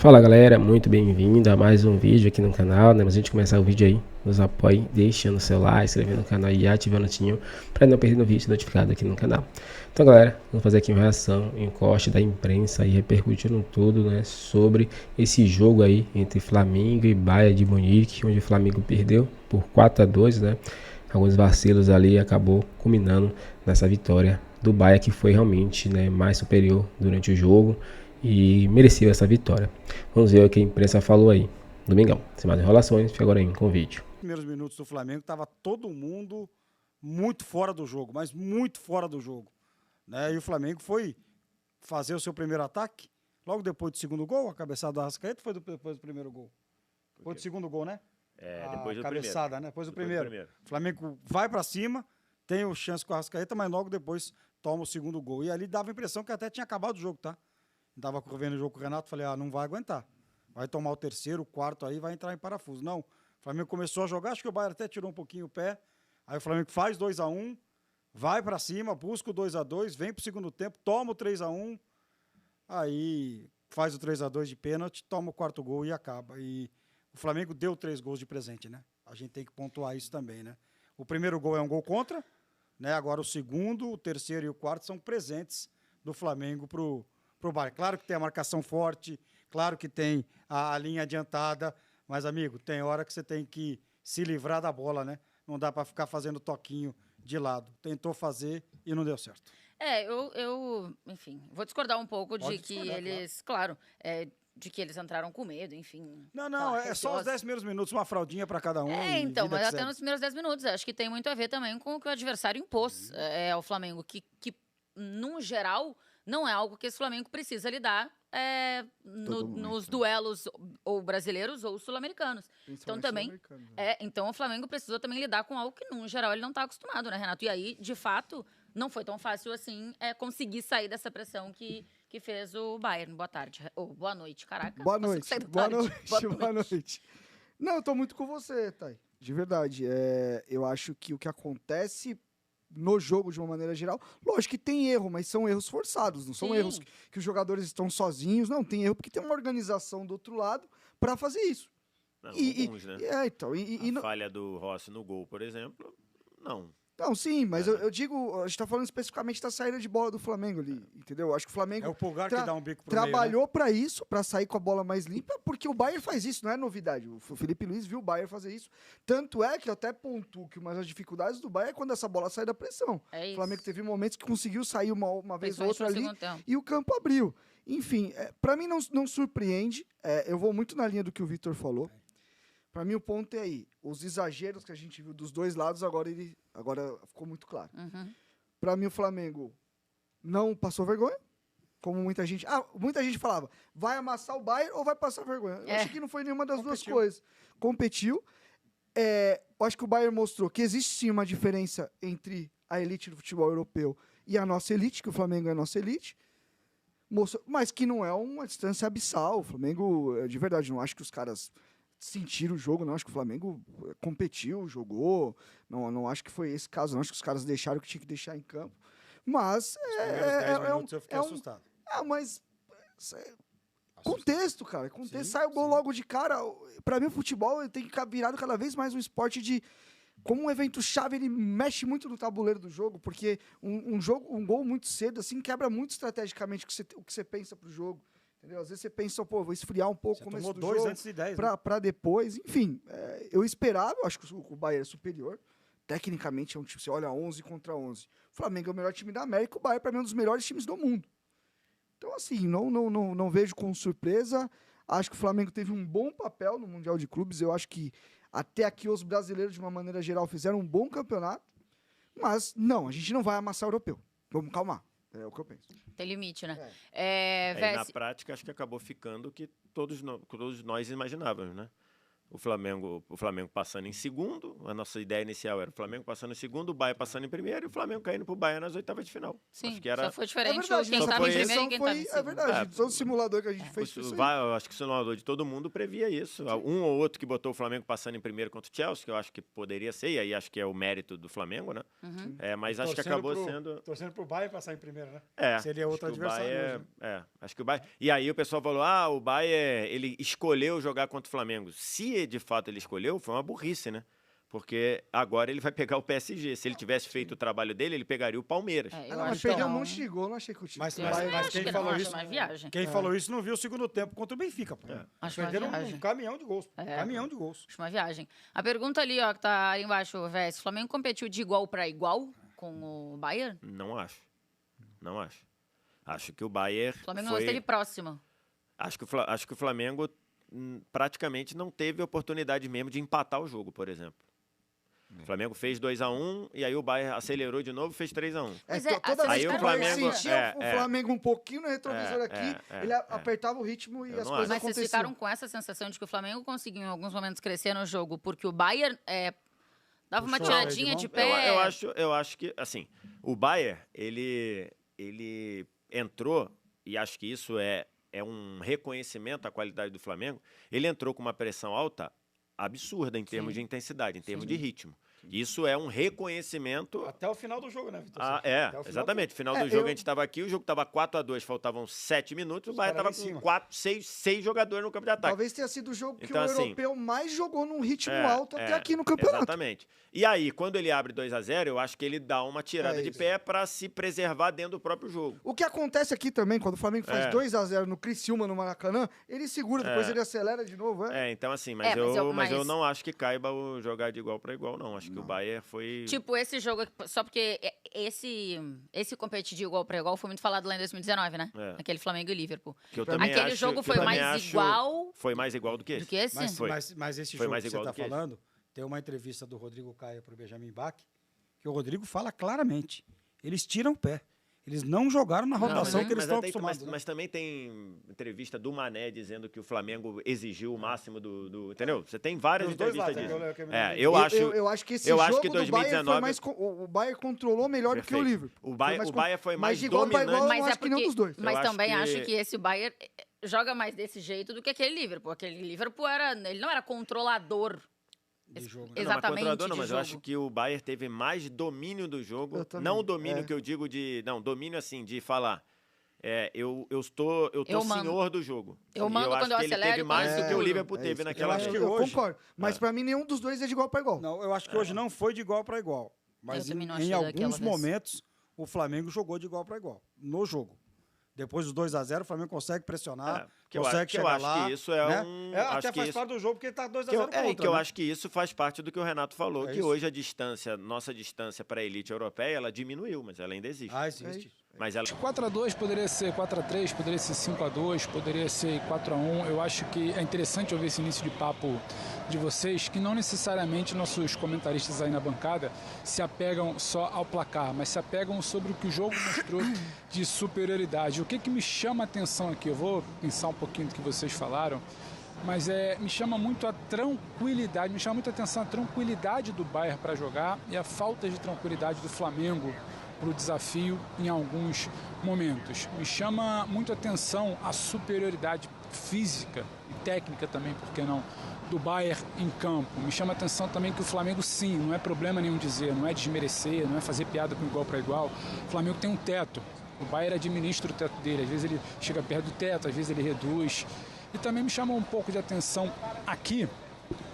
Fala galera, muito bem-vindo a mais um vídeo aqui no canal, né? Mas a gente começar o vídeo aí, nos apoie deixando o seu like, inscrevendo no canal e ativando o sininho para não perder o vídeo notificado aqui no canal. Então galera, vamos fazer aqui uma reação em corte da imprensa aí repercutindo tudo, né, sobre esse jogo aí entre Flamengo e Bayern de Munique, onde o Flamengo perdeu por 4-2, né? Alguns vacilos ali acabou culminando nessa vitória do Bayern, que foi realmente, né, mais superior durante o jogo e mereceu essa vitória. Vamos ver o que a imprensa falou aí. Domingão, sem mais enrolações, fica agora aí com o vídeo. Primeiros minutos do Flamengo, estava todo mundo muito fora do jogo, mas muito fora do jogo, né? E o Flamengo foi fazer o seu primeiro ataque, logo depois do segundo gol, a cabeçada do Arrascaeta foi depois do primeiro gol. Depois do segundo gol, né? Depois do cabeçada, primeiro. né? Depois do primeiro. O Flamengo vai para cima, tem o chance com o Arrascaeta, mas logo depois toma o segundo gol. E ali dava a impressão que até tinha acabado o jogo, tá? Estava vendo o jogo com o Renato, falei, não vai aguentar. Vai tomar o terceiro, o quarto aí, vai entrar em parafuso. Não, o Flamengo começou a jogar, acho que o Bayern até tirou um pouquinho o pé. Aí o Flamengo faz 2-1, vai para cima, busca o 2-2, vem pro segundo tempo, toma o 3-1, aí faz o 3-2 de pênalti, toma o quarto gol e acaba. E o Flamengo deu 3 gols de presente, né? A gente tem que pontuar isso também, né? O primeiro gol é um gol contra, né? Agora o segundo, o terceiro e o quarto são presentes do Flamengo pro Bayern. Claro que tem a marcação forte, claro que tem a linha adiantada, mas, amigo, tem hora que você tem que se livrar da bola, né? Não dá para ficar fazendo toquinho de lado. Tentou fazer e não deu certo. Enfim, vou discordar um pouco Pode de que discordar, eles, de que eles entraram com medo, enfim. Não, é só os 10 primeiros minutos, uma fraldinha para cada um. Então, mas até nos primeiros 10 minutos, acho que tem muito a ver também com o que o adversário impôs ao Flamengo, que, num geral, não é algo que esse Flamengo precisa lidar nos duelos ou brasileiros ou sul-americanos. Então também então o Flamengo precisou também lidar com algo que, num geral, ele não está acostumado, né, Renato? E aí, de fato, não foi tão fácil assim conseguir sair dessa pressão que fez o Bayern. Boa tarde, ou boa noite, caraca. Boa noite, boa noite. Não, eu tô muito com você, Thay. De verdade. Eu acho que o que acontece no jogo, de uma maneira geral, lógico que tem erro, mas são erros forçados, não são erros que os jogadores estão sozinhos, não, tem erro porque tem uma organização do outro lado para fazer isso. Não, alguns, né? A falha do Rossi no gol, por exemplo, não. Não, sim, mas eu digo, a gente tá falando especificamente da saída de bola do Flamengo ali, entendeu? Acho que o Flamengo é o Pulgar que dá um bico pro trabalhou meio, né? pra isso, pra sair com a bola mais limpa, porque o Bayern faz isso, não é novidade. O Felipe Luiz viu o Bayern fazer isso. Tanto é que eu até pontuo que uma das dificuldades do Bayern é quando essa bola sai da pressão. É isso. O Flamengo teve momentos que conseguiu sair uma vez ou outra ali tempo. e o campo abriu. Enfim, pra mim não surpreende. Eu vou muito na linha do que o Vitor falou. Pra mim, o ponto é aí. Os exageros que a gente viu dos dois lados, agora ficou muito claro. Pra mim, o Flamengo não passou vergonha, como muita gente... muita gente falava, vai amassar o Bayern ou vai passar vergonha? Eu acho que não foi nenhuma das duas coisas. Competiu. Eu acho que o Bayern mostrou que existe sim uma diferença entre a elite do futebol europeu e a nossa elite, que o Flamengo é a nossa elite, mas que não é uma distância abissal. O Flamengo, de verdade, não acho que os caras... sentiram o jogo, não acho que o Flamengo competiu, jogou, não acho que foi esse caso, não acho que os caras deixaram o que tinha que deixar em campo, mas eu fiquei assustado. Mas contexto, cara, sai o gol logo de cara. Pra mim o futebol tem que virado cada vez mais um esporte de como um evento chave, ele mexe muito no tabuleiro do jogo, porque um gol muito cedo assim quebra muito estrategicamente o que você pensa pro jogo. Entendeu? Às vezes você pensa, vou esfriar um pouco o começo do jogo antes de 10, pra depois. Enfim, eu esperava, acho que o Bayern é superior. Tecnicamente é um time, você olha 11 contra 11. O Flamengo é o melhor time da América, o Bayern para mim é um dos melhores times do mundo. Então, assim, não vejo com surpresa. Acho que o Flamengo teve um bom papel no Mundial de Clubes. Eu acho que até aqui os brasileiros, de uma maneira geral, fizeram um bom campeonato. Mas, não, a gente não vai amassar o europeu. Vamos calmar. É o que eu penso. Tem limite, né? Na prática, acho que acabou ficando o que todos nós imaginávamos, né? o Flamengo passando em segundo. A nossa ideia inicial era o Flamengo passando em segundo, o Bayern passando em primeiro e o Flamengo caindo pro Bayern nas oitavas de final. Sim, Acho que era... só foi diferente verdade, quem essa estava em foi- primeiro e quem estava em É segundo. verdade, todo simulador que a gente fez. Isso aí. Eu acho que o simulador de todo mundo previa isso. Um ou outro que botou o Flamengo passando em primeiro contra o Chelsea, que eu acho que poderia ser, e aí acho que é o mérito do Flamengo, né? Mas acho que acabou sendo... Torcendo pro Bayern passar em primeiro, né? É, Seria outro acho que o adversário Bayern, acho que o Bayern... E aí o pessoal falou, o Bayern, ele escolheu jogar contra o Flamengo. Se de fato ele escolheu, foi uma burrice, né? Porque agora ele vai pegar o PSG. Se ele tivesse feito o trabalho dele, ele pegaria o Palmeiras. Eu Mas acho perdeu que um não. monte de gol, não achei que o time. Mas, Eu mas, também mas acho quem que falou não, isso... acho uma viagem. Quem falou isso não viu o segundo tempo contra o Benfica, pô. Acho uma Perderam viagem. um caminhão de gols. É. Caminhão de gols. Acho uma viagem. A pergunta ali, ó, que tá ali embaixo, Vés. O Flamengo competiu de igual para igual com o Bayern? Não acho. Não acho. Acho que o Bayern O Flamengo foi... não esteve próximo. Acho que o Flamengo praticamente não teve oportunidade mesmo de empatar o jogo, por exemplo. O Flamengo fez 2-1 e aí o Bayern acelerou de novo e fez 3-1. Mas é, Toda aí vez que o o Bayern Flamengo- sentia o Flamengo um pouquinho no retrovisor É, aqui, é, ele é. apertava o ritmo e Eu as não coisas Mas vocês aconteciam. ficaram com essa sensação de que o Flamengo conseguiu em alguns momentos crescer no jogo, porque o Bayern dava uma Puxou a tiradinha freio de de mão? pé. Eu acho que, assim, o Bayern, ele entrou, e acho que isso é um reconhecimento à qualidade do Flamengo, ele entrou com uma pressão alta absurda em termos de intensidade, em termos de ritmo. Isso é um reconhecimento... Até o final do jogo, né, Vitor? É, Até o final exatamente. do- Final do jogo a gente estava aqui, o jogo estava 4-2, faltavam 7 minutos, o Bayern caras estava lá em com cima. 6 jogadores no campo de ataque. Talvez tenha sido o jogo que Então, o assim, europeu mais jogou num ritmo É, alto até aqui no campeonato. Exatamente. E aí, quando ele abre 2-0, eu acho que ele dá uma tirada É de isso. pé para se preservar dentro do próprio jogo. O que acontece aqui também, quando o Flamengo faz É. 2-0 no Criciúma, no Maracanã, ele segura, depois É. ele acelera de novo. Então assim, mas eu não acho que caiba o jogar de igual para igual, não. Acho que o Bayern foi... Tipo, esse jogo, só porque esse competir de igual para igual foi muito falado lá em 2019, né? É. Aquele Flamengo e Liverpool. que eu também Aquele acho- jogo que eu foi também mais acho- igual Foi mais igual do que esse. do que esse? Mas esse Foi jogo mais que você igual está do que esse. falando, tem uma entrevista do Rodrigo Caio para o Benjamin Bach, que o Rodrigo fala claramente. Eles tiram o pé. Eles não jogaram na rotação que eles estão acostumados. né? Mas também tem entrevista do Mané dizendo que o Flamengo exigiu o máximo do entendeu? Você tem várias Dos dois entrevistas lados, disso. é que Eu acho que esse eu jogo acho que do Bayern foi 2019 mais... O Bayern controlou melhor do que o Perfeito. Liverpool. O Bayern foi mais mas de igual pra igual, dominante. eu não acho que nenhum dos dois. Mas Eu acho também que- acho que esse Bayern joga mais desse jeito do que aquele Liverpool. Aquele Liverpool ele não era controlador. De jogo, né? Exatamente. Não, mas de eu jogo. acho que o Bayern teve mais domínio do jogo. Eu também, Não o domínio é. que eu digo de. Não, domínio assim, de falar. Eu tô Eu mando. senhor do jogo. Eu E mando acho quando eu que ele acelero teve e mais quando do eu que o seguro. Liverpool teve isso. naquela Eu acho época. que Eu hoje- concordo. Mas pra mim, nenhum dos dois é de igual pra igual. Não, eu acho que hoje não foi de igual para igual. Mas também em, não em achei daquela alguns vez. momentos, o Flamengo jogou de igual para igual. No jogo. Depois dos 2-0, o Flamengo consegue pressionar, que eu consegue acho- que eu chegar acho lá. que isso é né? um- até acho que faz isso- parte do jogo, porque ele tá 2-0 Que eu, contra. e que eu né? acho que isso faz parte do que o Renato falou, É que isso. hoje nossa distância para a elite europeia, ela diminuiu, mas ela ainda existe. Ah, existe. Mas ela 4-2 poderia ser 4-3, poderia ser 5-2, poderia ser 4-1. Eu acho que é interessante ouvir esse início de papo de vocês, que não necessariamente nossos comentaristas aí na bancada se apegam só ao placar, mas se apegam sobre o que o jogo mostrou de superioridade. O que me chama a atenção aqui, eu vou pensar um pouquinho do que vocês falaram, mas me chama muito a tranquilidade, me chama muito a atenção a tranquilidade do Bayern para jogar e a falta de tranquilidade do Flamengo para o desafio em alguns momentos. Me chama muito a atenção a superioridade física e técnica também, por que não, do Bayern em campo. Me chama a atenção também que o Flamengo, sim, não é problema nenhum dizer, não é desmerecer, não é fazer piada com igual para igual. O Flamengo tem um teto. O Bayern administra o teto dele. Às vezes ele chega perto do teto, às vezes ele reduz. E também me chama um pouco de atenção aqui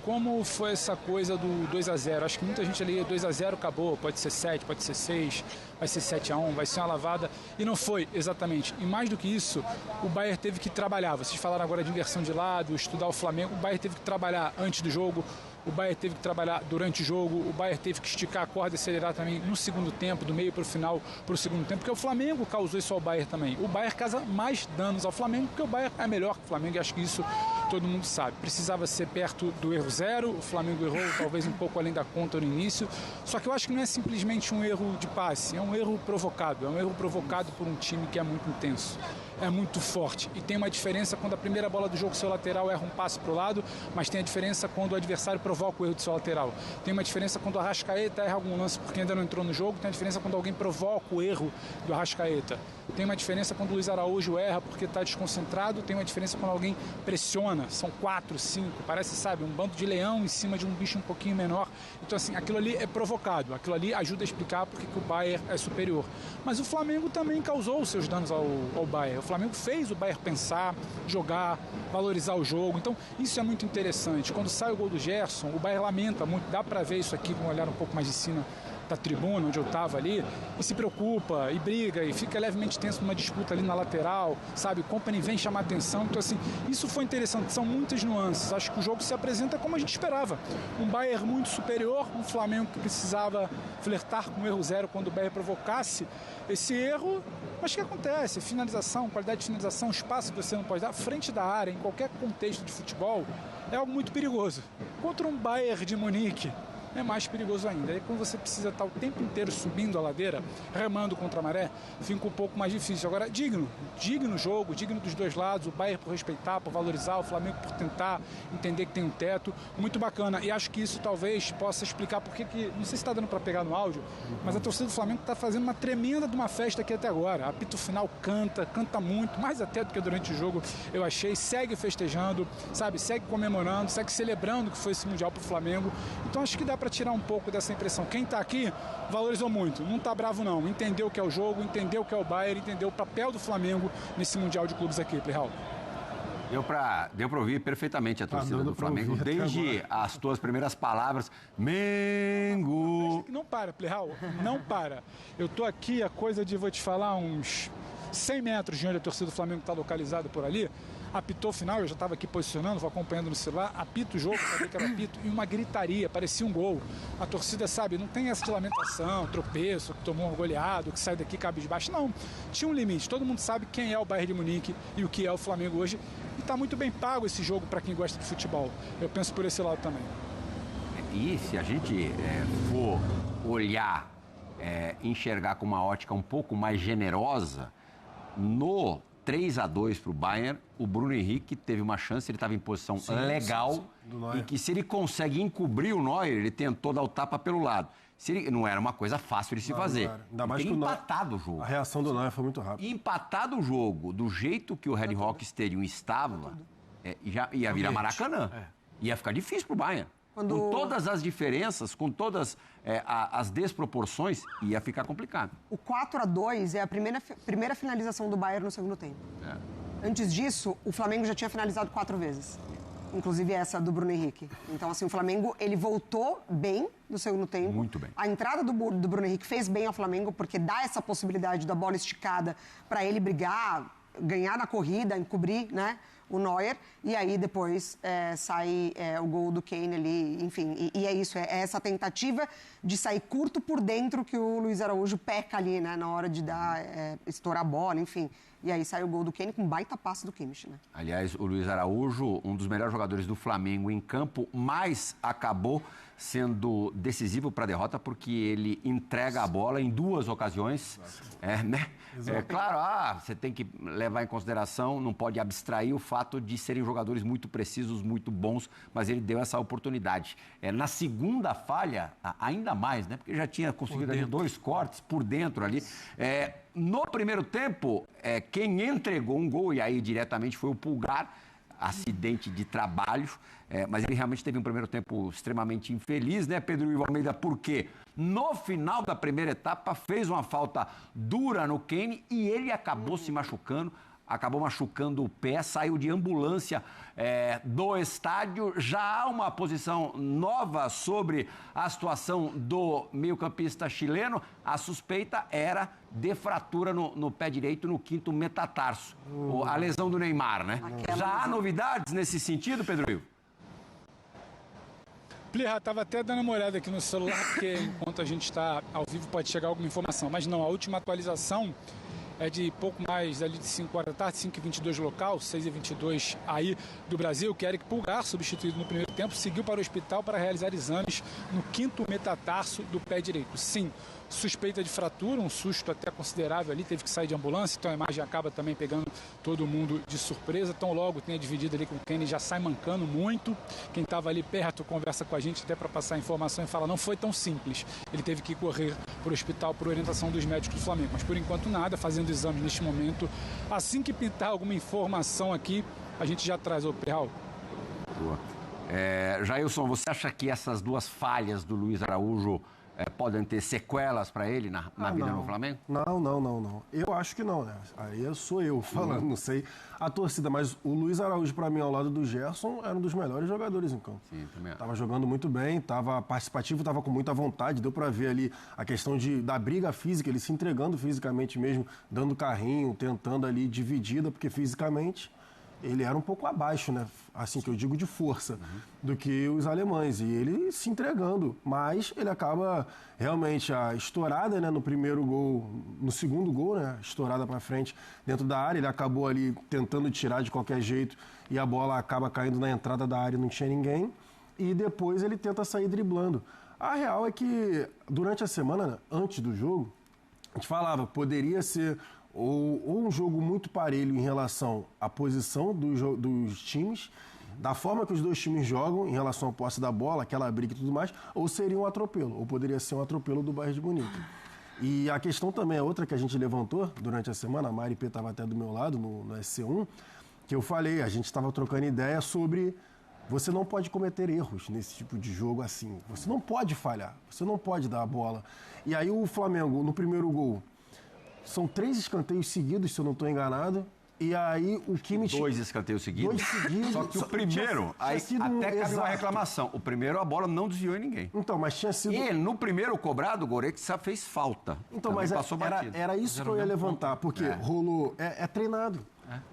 como foi essa coisa do 2-0. Acho que muita gente ali, 2-0 acabou, pode ser 7, pode ser 6, vai ser 7-1, vai ser uma lavada. E não foi exatamente. E mais do que isso, o Bayern teve que trabalhar. Vocês falaram agora de inversão de lado, estudar o Flamengo. O Bayern teve que trabalhar antes do jogo, o Bayern teve que trabalhar durante o jogo, o Bayern teve que esticar a corda e acelerar também no segundo tempo, do meio para o final, para o segundo tempo, porque o Flamengo causou isso ao Bayern também. O Bayern causa mais danos ao Flamengo, porque o Bayern é melhor que o Flamengo e acho que isso todo mundo sabe. Precisava ser perto do erro zero, o Flamengo errou talvez um pouco além da conta no início, só que eu acho que não é simplesmente um erro de passe, é um erro provocado por um time que é muito intenso. é muito forte. E tem uma diferença quando a primeira bola do jogo, seu lateral erra um passe para o lado, mas tem a diferença quando o adversário provoca o erro do seu lateral. Tem uma diferença quando o Arrascaeta erra algum lance porque ainda não entrou no jogo, tem a diferença quando alguém provoca o erro do Arrascaeta. Tem uma diferença quando o Luiz Araújo erra porque está desconcentrado, tem uma diferença quando alguém pressiona. São 4, 5, parece, sabe, um bando de leão em cima de um bicho um pouquinho menor. Então, assim, aquilo ali é provocado, aquilo ali ajuda a explicar porque que o Bayern é superior. Mas o Flamengo também causou os seus danos ao Bayern. O Flamengo fez o Bayern pensar, jogar, valorizar o jogo. Então, isso é muito interessante. Quando sai o gol do Gerson, o Bayern lamenta muito, dá para ver isso aqui com um olhar um pouco mais de cima da tribuna, onde eu estava ali, e se preocupa, e briga, e fica levemente tenso numa disputa ali na lateral, sabe? O Kompany vem chamar atenção. Então, assim, isso foi interessante. São muitas nuances. Acho que o jogo se apresenta como a gente esperava. Um Bayern muito superior, um Flamengo que precisava flertar com o erro zero quando o Bayern provocasse esse erro. Mas o que acontece? Finalização, qualidade de finalização, espaço que você não pode dar, frente da área, em qualquer contexto de futebol, é algo muito perigoso. Contra um Bayern de Munique, é mais perigoso ainda. Aí quando você precisa estar o tempo inteiro subindo a ladeira, remando contra a maré, fica um pouco mais difícil. Agora, digno jogo, digno dos dois lados, o Bayern por respeitar, por valorizar, o Flamengo por tentar entender que tem um teto, muito bacana. E acho que isso talvez possa explicar porque que, não sei se está dando para pegar no áudio, mas a torcida do Flamengo está fazendo uma tremenda de uma festa aqui até agora. Apito final canta muito, mais até do que durante o jogo, eu achei, segue festejando, sabe, segue comemorando, segue celebrando que foi esse Mundial para o Flamengo. Então acho que dá para tirar um pouco dessa impressão. Quem está aqui valorizou muito, não está bravo não, entendeu o que é o jogo, entendeu o que é o Bayern, entendeu o papel do Flamengo nesse Mundial de Clubes aqui, Plihal. Deu para ouvir perfeitamente a torcida do Flamengo, desde as tuas primeiras palavras, Mengo. Não para, Plihal, não para. Eu tô aqui, a coisa de, vou te falar, uns 100 metros de onde a torcida do Flamengo está localizada por ali. Apitou o final, eu já estava aqui posicionando, vou acompanhando no celular, apito o jogo, sabia que era apito, e uma gritaria, parecia um gol. A torcida, sabe, não tem essa de lamentação, tropeço, que tomou um goleado, que sai daqui cabisbaixo, não. Tinha um limite, todo mundo sabe quem é o Bayern de Munique e o que é o Flamengo hoje, e está muito bem pago esse jogo para quem gosta de futebol. Eu penso por esse lado também. E se a gente for olhar, enxergar com uma ótica um pouco mais generosa, no 3-2 para o Bayern, o Bruno Henrique teve uma chance, ele estava em posição legal, e que se ele consegue encobrir o Neuer, ele tentou dar o tapa pelo lado. Não era uma coisa fácil de se fazer. Ainda mais que empatado o jogo. A reação do Neuer foi muito rápida. Empatado o jogo, do jeito que o Red Rock Stadium estava, ia virar Maracanã. Ia ficar difícil para o Bayern. Com todas as diferenças, com todas as desproporções, ia ficar complicado. O 4-2 é a primeira finalização do Bayern no segundo tempo. Antes disso, o Flamengo já tinha finalizado 4 vezes. Inclusive essa do Bruno Henrique. Então, assim, o Flamengo, ele voltou bem no segundo tempo. Muito bem. A entrada do Bruno Henrique fez bem ao Flamengo, porque dá essa possibilidade da bola esticada para ele brigar, ganhar na corrida, encobrir, né, o Neuer, e aí depois sai o gol do Kane ali, enfim, e é isso, é essa tentativa de sair curto por dentro que o Luiz Araújo peca ali, né, na hora de estourar a bola, enfim, e aí sai o gol do Kane com um baita passe do Kimmich, né. Aliás, o Luiz Araújo, um dos melhores jogadores do Flamengo em campo, mas acabou sendo decisivo para a derrota porque ele entrega a bola em 2 ocasiões, né? Claro, você tem que levar em consideração, não pode abstrair o fato de serem jogadores muito precisos, muito bons, mas ele deu essa oportunidade. Na segunda falha, ainda mais, né? Porque já tinha conseguido ali 2 cortes por dentro ali. No primeiro tempo, quem entregou um gol, e aí diretamente foi o Pulgar, acidente de trabalho, mas ele realmente teve um primeiro tempo extremamente infeliz, né, Pedro Ivo Almeida? Porque no final da primeira etapa fez uma falta dura no Kane e ele acabou se machucando, acabou machucando o pé, saiu de ambulância do estádio. Já há uma posição nova sobre a situação do meio-campista chileno. A suspeita era de fratura no pé direito, no 5º metatarso. A lesão do Neymar, né? Já há novidades nesse sentido, Pedro Ivo? Plihal, estava até dando uma olhada aqui no celular, porque enquanto a gente está ao vivo pode chegar alguma informação. Mas não, a última atualização é de pouco mais ali de 5 horas da tarde, 5h22 local, 6h22 aí do Brasil, que Eric Pulgar, substituído no primeiro tempo, seguiu para o hospital para realizar exames no 5º metatarso do pé direito. Sim, suspeita de fratura, um susto até considerável ali, teve que sair de ambulância, então a imagem acaba também pegando todo mundo de surpresa. Tão logo tem a dividida ali com o Kenny, já sai mancando muito. Quem estava ali perto conversa com a gente até para passar a informação e fala, não foi tão simples. Ele teve que correr para o hospital por orientação dos médicos do Flamengo, mas por enquanto nada, fazendo exame neste momento. Assim que pintar alguma informação aqui, a gente já traz o Prehal. Boa. Jailson, você acha que essas duas falhas do Luiz Araújo podem ter sequelas para ele na vida no Flamengo? Não. Eu acho que não, né? Aí sou eu falando, não sei a torcida, mas o Luiz Araújo, para mim, ao lado do Gerson, era um dos melhores jogadores em campo. Sim, também. Tava jogando muito bem, tava participativo, tava com muita vontade, deu para ver ali a questão da briga física, ele se entregando fisicamente mesmo, dando carrinho, tentando ali dividida, porque fisicamente ele era um pouco abaixo, né? Assim que eu digo, de força, do que os alemães. E ele se entregando. Mas ele acaba realmente a estourada, né? No primeiro gol, no segundo gol, né? Estourada para frente dentro da área. Ele acabou ali tentando tirar de qualquer jeito e a bola acaba caindo na entrada da área e não tinha ninguém. E depois ele tenta sair driblando. A real é que durante a semana, né, antes do jogo, a gente falava, poderia ser ou um jogo muito parelho em relação à posição dos times, da forma que os dois times jogam em relação à posse da bola, aquela briga e tudo mais, ou seria um atropelo, ou poderia ser um atropelo do Bayern de Munique. E a questão também é outra que a gente levantou durante a semana, a Mari P estava até do meu lado no SC1, que eu falei, a gente estava trocando ideia sobre você não pode cometer erros nesse tipo de jogo assim, você não pode falhar, você não pode dar a bola. E aí o Flamengo, no primeiro gol, são 3 escanteios seguidos, se eu não estou enganado. E aí o Kimmich... 2 escanteios seguidos? 2 seguidos. Só que o primeiro, aí até cabe uma reclamação. O primeiro, a bola não desviou em ninguém. Então, mas tinha sido... E no primeiro cobrado, o Goretzka fez falta. Então, mas era isso que eu ia levantar, porque rolou... É treinado.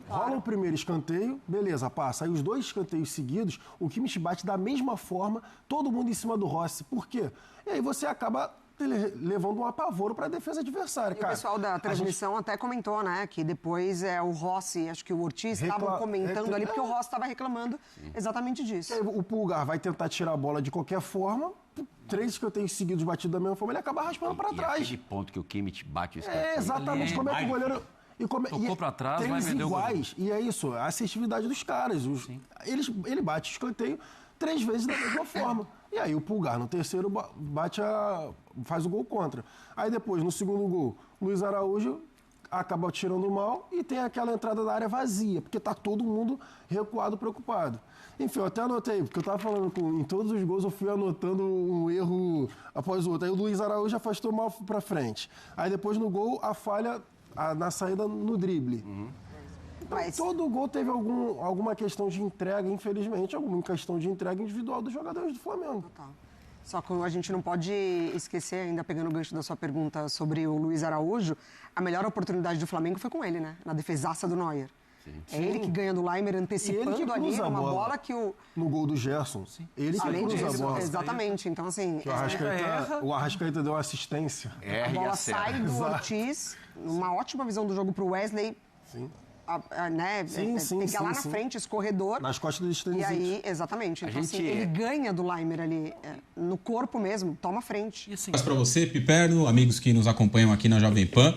Rola o primeiro escanteio, beleza, passa. Aí os 2 escanteios seguidos, o Kimmich bate da mesma forma, todo mundo em cima do Rossi. Por quê? E aí você acaba levando um apavoro para a defesa adversária. E o pessoal da transmissão até comentou, né, que depois o Rossi, acho que o Ortiz estavam comentando ali, porque o Rossi estava reclamando exatamente disso. O Pulgar vai tentar tirar a bola de qualquer forma, 3 escanteios seguidos batidos da mesma forma, ele acaba raspando para trás. Aquele ponto que o Kimmich bate o escanteio. Exatamente, como é que o goleiro... Tocou para trás, vai vender iguais, e é isso, a assertividade dos caras. Ele bate o escanteio 3 vezes da mesma forma. E aí o Pulgar, no terceiro, faz o gol contra. Aí depois, no segundo gol, Luiz Araújo acaba tirando mal e tem aquela entrada da área vazia, porque tá todo mundo recuado, preocupado. Enfim, eu até anotei, porque eu tava falando em todos os gols eu fui anotando um erro após o outro. Aí o Luiz Araújo afastou mal para frente. Aí depois no gol, a falha na saída no drible. Então, todo gol teve alguma questão de entrega, infelizmente, alguma questão de entrega individual dos jogadores do Flamengo. Total. Só que a gente não pode esquecer, ainda pegando o gancho da sua pergunta sobre o Luiz Araújo, a melhor oportunidade do Flamengo foi com ele, né? Na defesaça do Neuer. É ele que ganha do Leimer antecipando ali uma bola que o... No gol do Gerson. Ele que cruza a bola. Exatamente. Então, assim... O Arrascaeta deu assistência. A bola sai do Ortiz, uma ótima visão do jogo para o Wesley. Sim. Pegar lá na frente, esse corredor. Nas costas do Stanisic. E aí, exatamente. Então, assim, ele ganha do Leimer ali, no corpo mesmo, toma frente. Mas para você, Piperno, amigos que nos acompanham aqui na Jovem Pan,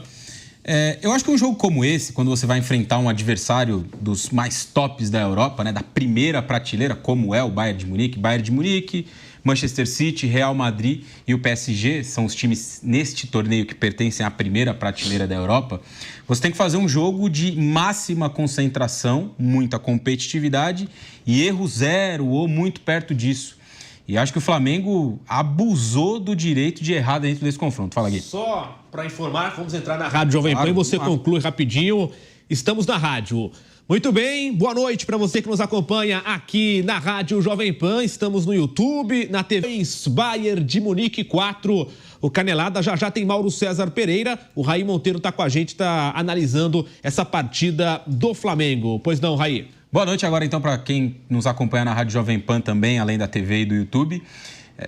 eu acho que um jogo como esse, quando você vai enfrentar um adversário dos mais tops da Europa, né, da primeira prateleira, como é o Bayern de Munique, Manchester City, Real Madrid e o PSG, são os times neste torneio que pertencem à primeira prateleira da Europa, você tem que fazer um jogo de máxima concentração, muita competitividade e erro zero ou muito perto disso. E acho que o Flamengo abusou do direito de errar dentro desse confronto. Fala, Gui. Só para informar, vamos entrar na Rádio Jovem Pan e você conclui rapidinho. Estamos na rádio. Muito bem, boa noite para você que nos acompanha aqui na Rádio Jovem Pan. Estamos no YouTube, na TV Bayern de Munique 4. O Canelada já tem Mauro César Pereira. O Raí Monteiro está com a gente, está analisando essa partida do Flamengo. Pois não, Raí? Boa noite agora, então, para quem nos acompanha na Rádio Jovem Pan também, além da TV e do YouTube.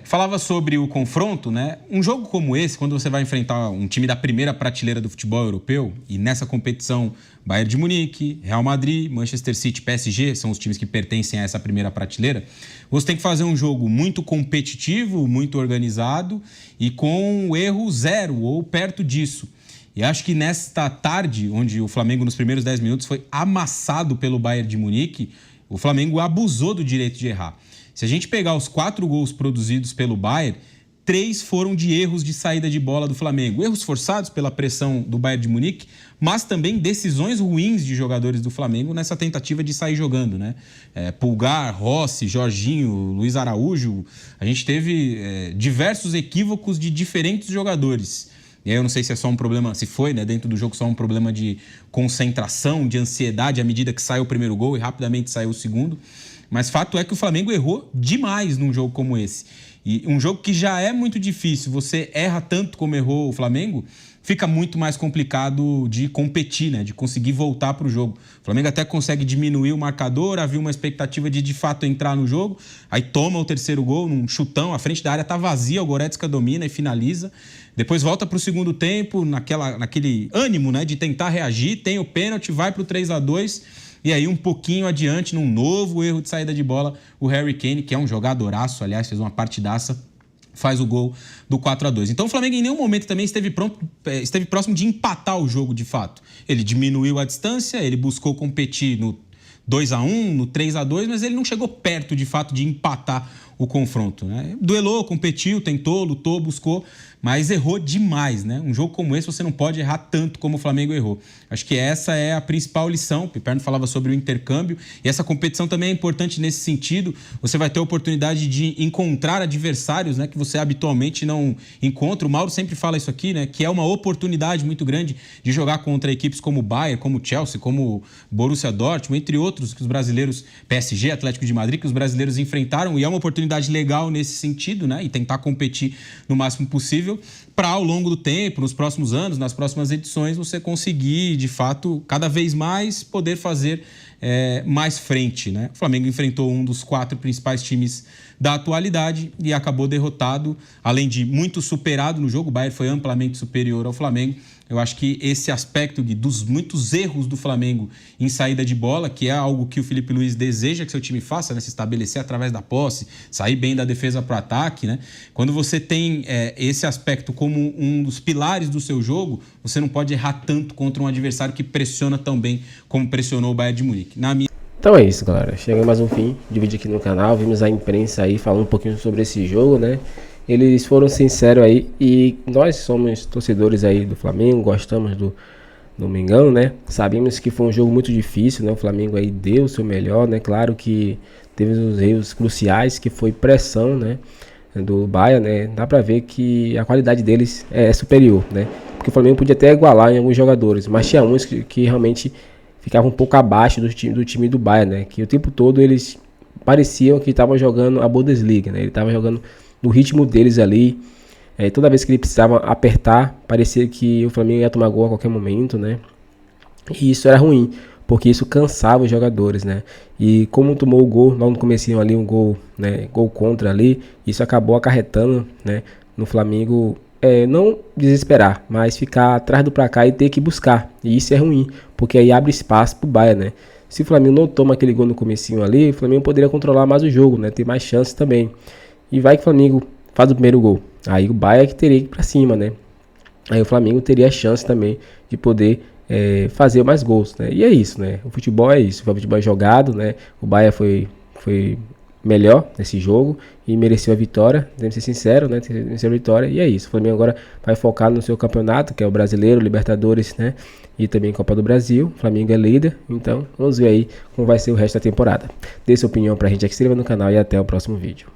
Falava sobre o confronto, né? Um jogo como esse, quando você vai enfrentar um time da primeira prateleira do futebol europeu, e nessa competição Bayern de Munique, Real Madrid, Manchester City, PSG, são os times que pertencem a essa primeira prateleira, você tem que fazer um jogo muito competitivo, muito organizado e com erro zero ou perto disso. E acho que nesta tarde, onde o Flamengo nos primeiros 10 minutos foi amassado pelo Bayern de Munique, o Flamengo abusou do direito de errar. Se a gente pegar os 4 gols produzidos pelo Bayern, 3 foram de erros de saída de bola do Flamengo. Erros forçados pela pressão do Bayern de Munique, mas também decisões ruins de jogadores do Flamengo nessa tentativa de sair jogando, né? Pulgar, Rossi, Jorginho, Luiz Araújo. A gente teve diversos equívocos de diferentes jogadores. E aí eu não sei se é só um problema, se foi, né, dentro do jogo, só um problema de concentração, de ansiedade à medida que saiu o primeiro gol e rapidamente saiu o segundo. Mas fato é que o Flamengo errou demais num jogo como esse. E um jogo que já é muito difícil, você erra tanto como errou o Flamengo, fica muito mais complicado de competir, né? De conseguir voltar para o jogo. O Flamengo até consegue diminuir o marcador, havia uma expectativa de fato entrar no jogo, aí toma o terceiro gol num chutão, a frente da área está vazia, o Goretzka domina e finaliza. Depois volta para o segundo tempo, naquele ânimo, né, de tentar reagir, tem o pênalti, vai para o 3-2, e aí um pouquinho adiante, num novo erro de saída de bola, o Harry Kane, que é um jogadoraço, aliás, fez uma partidaça, faz o gol do 4-2. Então o Flamengo em nenhum momento também esteve próximo de empatar o jogo de fato. Ele diminuiu a distância, ele buscou competir no 2-1, no 3-2, mas ele não chegou perto de fato de empatar o confronto, né? Duelou, competiu, tentou, lutou, buscou, mas errou demais, né? Um jogo como esse você não pode errar tanto como o Flamengo errou. Acho que essa é a principal lição. O Piperno falava sobre o intercâmbio e essa competição também é importante nesse sentido. Você vai ter a oportunidade de encontrar adversários, né, que você habitualmente não encontra. O Mauro sempre fala isso aqui, né, que é uma oportunidade muito grande de jogar contra equipes como o Bayern, como o Chelsea, como o Borussia Dortmund, entre outros que os brasileiros, PSG, Atlético de Madrid, que os brasileiros enfrentaram, e é uma oportunidade legal nesse sentido, né, e tentar competir no máximo possível para, ao longo do tempo, nos próximos anos, nas próximas edições, você conseguir, de fato, cada vez mais poder fazer mais frente, né? O Flamengo enfrentou um dos 4 principais times da atualidade e acabou derrotado, além de muito superado no jogo. O Bayern foi amplamente superior ao Flamengo. Eu acho que esse aspecto dos muitos erros do Flamengo em saída de bola, que é algo que o Felipe Luiz deseja que seu time faça, né? Se estabelecer através da posse, sair bem da defesa para o ataque, né? Quando você tem esse aspecto como um dos pilares do seu jogo, você não pode errar tanto contra um adversário que pressiona tão bem como pressionou o Bayern de Munique. Então é isso, galera. Chegamos mais um fim de vídeo aqui no canal. Vimos a imprensa aí falando um pouquinho sobre esse jogo, né? Eles foram sinceros aí e nós somos torcedores aí do Flamengo, gostamos do Mengão, né? Sabemos que foi um jogo muito difícil, né? O Flamengo aí deu o seu melhor, né? Claro que teve os erros cruciais, que foi pressão, né? Do Bayern, né? Dá pra ver que a qualidade deles é superior, né? Porque o Flamengo podia até igualar em alguns jogadores, mas tinha uns que realmente ficavam um pouco abaixo do time do Bayern, né? Que o tempo todo eles pareciam que estavam jogando a Bundesliga, né? Ele estava jogando no ritmo deles ali. Toda vez que ele precisava apertar, parecia que o Flamengo ia tomar gol a qualquer momento, né? E isso era ruim, porque isso cansava os jogadores, né? E como tomou o gol logo no comecinho ali, um gol, né? Gol contra ali, isso acabou acarretando, né? No Flamengo, não desesperar, mas ficar atrás do placar e ter que buscar. E isso é ruim, porque aí abre espaço pro Bayern, né? Se o Flamengo não toma aquele gol no comecinho ali, o Flamengo poderia controlar mais o jogo, né? Ter mais chances também. E vai que o Flamengo faz o primeiro gol. Aí o Bayern que teria que ir pra cima, né? Aí o Flamengo teria a chance também de poder fazer mais gols, né? E é isso, né? O futebol é isso. O futebol é jogado, né? O Bayern foi melhor nesse jogo e mereceu a vitória. Temos que ser sincero, né? Mereceu a vitória e é isso. O Flamengo agora vai focar no seu campeonato, que é o Brasileiro, Libertadores, né? E também Copa do Brasil. O Flamengo é líder, então vamos ver aí como vai ser o resto da temporada. Dê sua opinião pra gente aqui, se inscreva no canal e até o próximo vídeo.